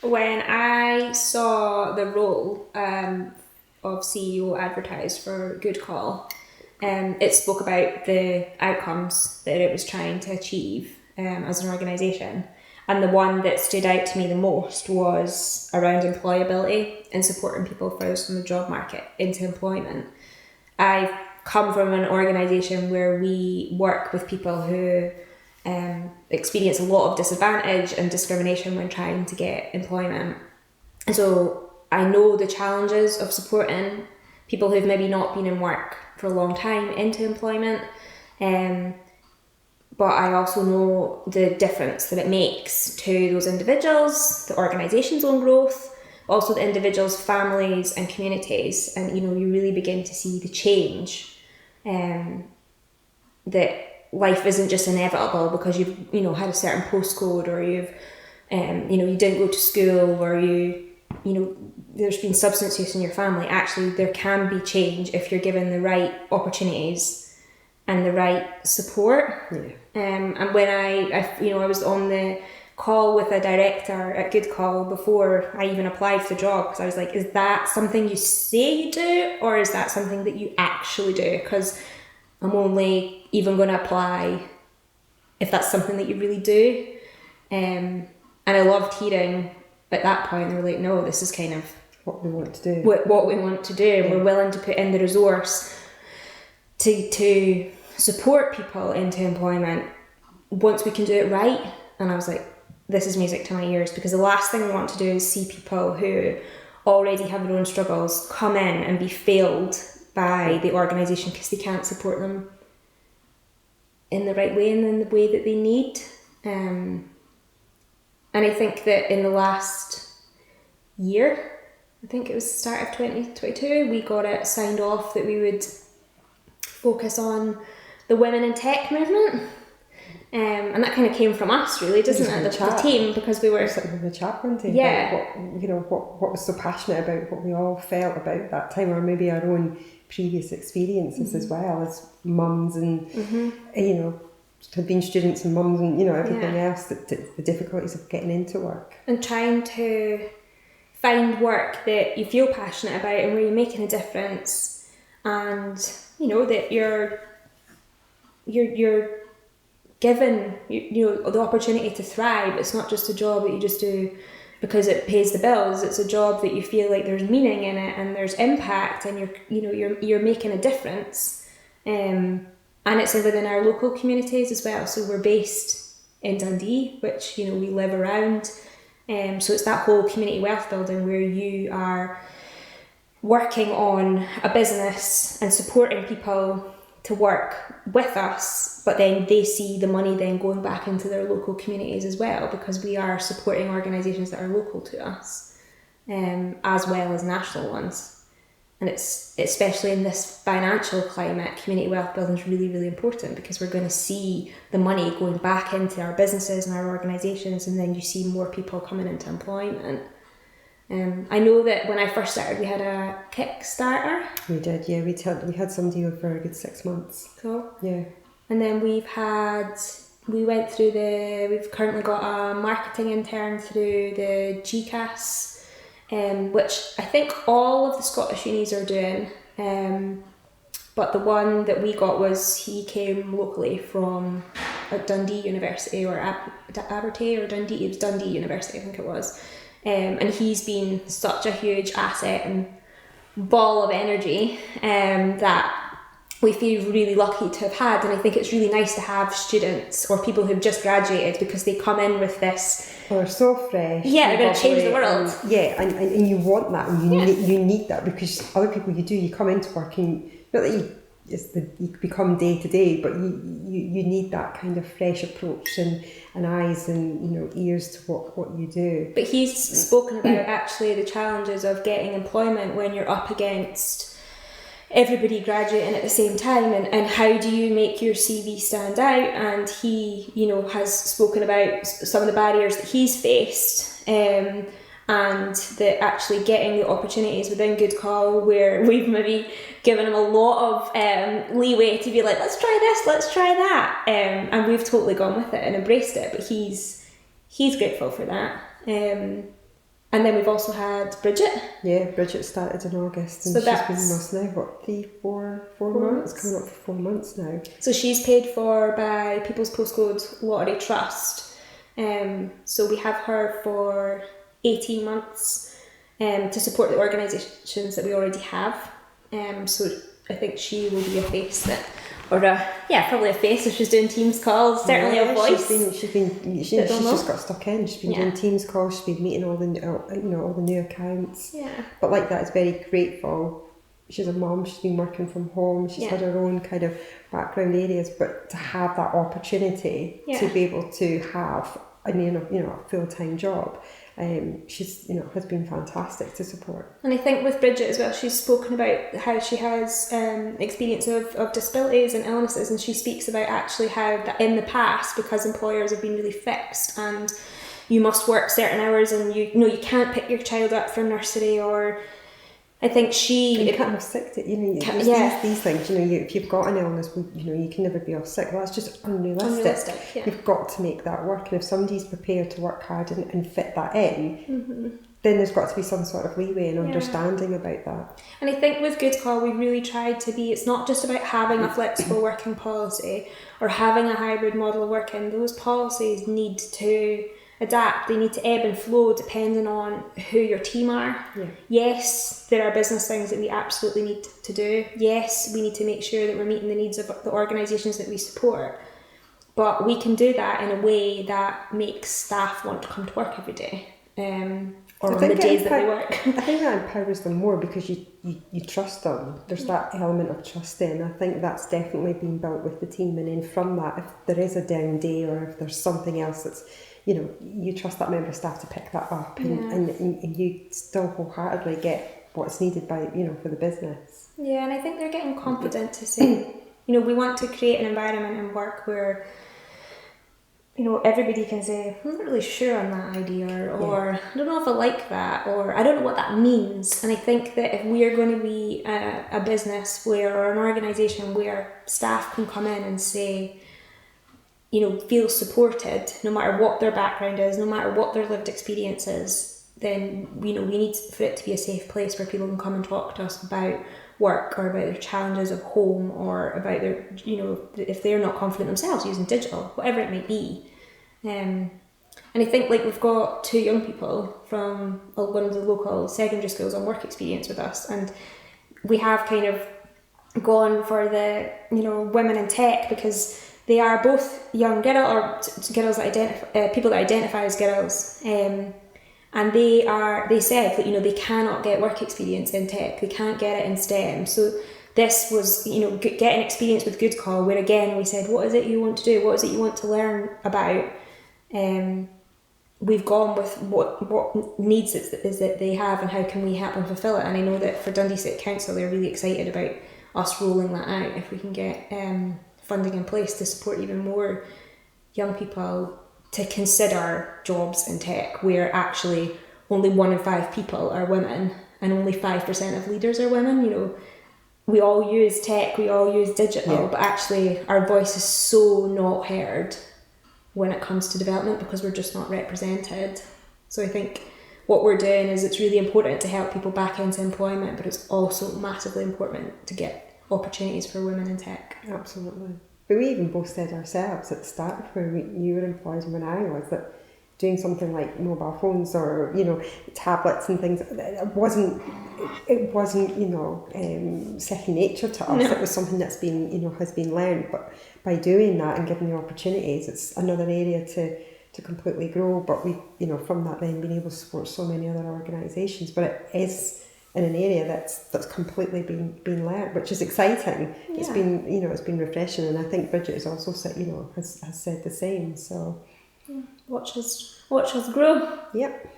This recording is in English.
When I saw the role of CEO advertised for GoodCall, it spoke about the outcomes that it was trying to achieve as an organisation. And the one that stood out to me the most was around employability and supporting people furthest from the job market into employment. I've come from an organisation where we work with people who experience a lot of disadvantage and discrimination when trying to get employment. And so I know the challenges of supporting people who've maybe not been in work for a long time into employment. But I also know the difference that it makes to those individuals, the organisation's own growth, also the individuals' families and communities. And, you really begin to see the change that life isn't just inevitable because you've, had a certain postcode, or you've, you didn't go to school, or there's been substance use in your family. Actually, there can be change if you're given the right opportunities and the right support. Yeah. And when I was on the call with a director at GoodCall before I even applied for the job, because I was like, is that something you say you do, or is that something that you actually do? Because I'm only even going to apply if that's something that you really do. And I loved hearing at that point, they were like, no, this is kind of what we want to do. What we want to do, and we're willing to put in the resource to support people into employment once we can do it right. And I was like, this is music to my ears, because the last thing we want to do is see people who already have their own struggles come in and be failed by the organisation because they can't support them in the right way and in the way that they need. And I think that in the last year, I think it was the start of 2022, we got it signed off that we would focus on the women in tech movement. And that kind of came from us, really, doesn't it? The team, because we were sitting in the chat one day. Yeah. What was so passionate about what we all felt about that time, or maybe our own previous experiences as well as mums and had been students and mums and everything else, the difficulties of getting into work and trying to find work that you feel passionate about and where you're making a difference, and that you're given the opportunity to thrive. It's not just a job that you just do because it pays the bills. It's a job that you feel like there's meaning in it and there's impact, and you're making a difference. And it's within our local communities as well. So we're based in Dundee, which we live around. So it's that whole community wealth building where you are working on a business and supporting people to work with us, but then they see the money then going back into their local communities as well, because we are supporting organisations that are local to us, as well as national ones. And it's, especially in this financial climate, community wealth building is really, really important, because we're going to see the money going back into our businesses and our organisations, and then you see more people coming into employment. I know that when I first started, we had a Kickstarter. We did, yeah. We had somebody over for a good 6 months. Cool. Yeah. And then we've currently got a marketing intern through the GCAS, which I think all of the Scottish unis are doing. But the one that we got he came locally from Dundee University, or Abertay or Dundee. It was Dundee University, I think it was. And he's been such a huge asset and ball of energy that we feel really lucky to have had. And I think it's really nice to have students or people who've just graduated, because they come in with this. They're so fresh. Yeah, they're going to change the world. And you want that, and you need that, because other people you come into work and not that you become day to day, but you need that kind of fresh approach and eyes and ears to what you do. But he's spoken about actually the challenges of getting employment when you're up against everybody graduating at the same time, and how do you make your CV stand out. And he has spoken about some of the barriers that he's faced, and that actually getting the opportunities within GoodCall, where we've maybe given him a lot of leeway to be like, let's try this, let's try that, and we've totally gone with it and embraced it. But he's grateful for that, and And then we've also had Bridget. Yeah, Bridget started in August, and So she's been that's with us now, what, 4 months? Coming up for 4 months now. So she's paid for by People's Postcode Lottery Trust. So we have her for 18 months to support the organisations that we already have. So I think she will be a face that, probably a face if she's doing Teams calls. Certainly a voice. She's just got stuck in. She's been doing Teams calls. She's been meeting all the new accounts. Yeah. But like that, is very grateful. She's a mum. She's been working from home. She's had her own kind of background areas, but to have that opportunity to be able to have a full-time job. She's has been fantastic to support. And I think with Bridget as well, she's spoken about how she has experience of disabilities and illnesses, and she speaks about actually how that in the past, because employers have been really fixed and you must work certain hours and you can't pick your child up from nursery, or I think you can't have sick these things, if you've got an illness, you can never be off sick. Well, that's just unrealistic. You've got to make that work, and if somebody's prepared to work hard and fit that in, then there's got to be some sort of leeway and understanding about that. And I think with GoodCall, we really tried to be, it's not just about having a flexible working policy or having a hybrid model of working. Those policies need to adapt. They need to ebb and flow depending on who your team are. Yes, there are business things that we absolutely need to do. Yes, we need to make sure that we're meeting the needs of the organisations that we support, but we can do that in a way that makes staff want to come to work every day, or on the days that they work. I think that empowers them more because you trust them. There's that element of trust there, and I think that's definitely been built with the team. And then from that, if there is a down day or if there's something else that's you trust that member of staff to pick that up, and you still wholeheartedly get what's needed by for the business. Yeah, and I think they're getting confident to say, we want to create an environment in work where everybody can say, I'm not really sure on that idea, or I don't know if I like that, or I don't know what that means. And I think that if we are going to be a business or an organisation where staff can come in and say, feel supported no matter what their background is, no matter what their lived experience is, then we need for it to be a safe place where people can come and talk to us about work or about their challenges of home, or about their if they're not confident themselves using digital, whatever it may be. And I think we've got 2 young people from one of the local secondary schools on work experience with us, and we have kind of gone for the women in tech because they are both young girls that people that identify as girls, and they said that they cannot get work experience in tech, they can't get it in STEM. So this was getting experience with GoodCall, where again we said, what is it you want to do? What is it you want to learn about? We've gone with what needs is that they have and how can we help them fulfil it. And I know that for Dundee City Council, they're really excited about us rolling that out if we can get funding in place to support even more young people to consider jobs in tech, where actually only 1 in 5 people are women and only 5% of leaders are women. We all use tech, we all use digital, but actually our voice is so not heard when it comes to development because we're just not represented. So I think what we're doing is it's really important to help people back into employment, but it's also massively important to get opportunities for women in tech. Absolutely. But we even both said ourselves at the start where you were employed and when I was, that doing something like mobile phones or tablets and things, it wasn't second nature to us. No. It was something that's been has been learned, but by doing that and giving the opportunities, it's another area to completely grow. But we from that then being able to support so many other organisations, but it is in an area that's completely been learned, which is exciting. Yeah. It's been it's been refreshing, and I think Bridget has also said has said the same. So watch us grow. Yep.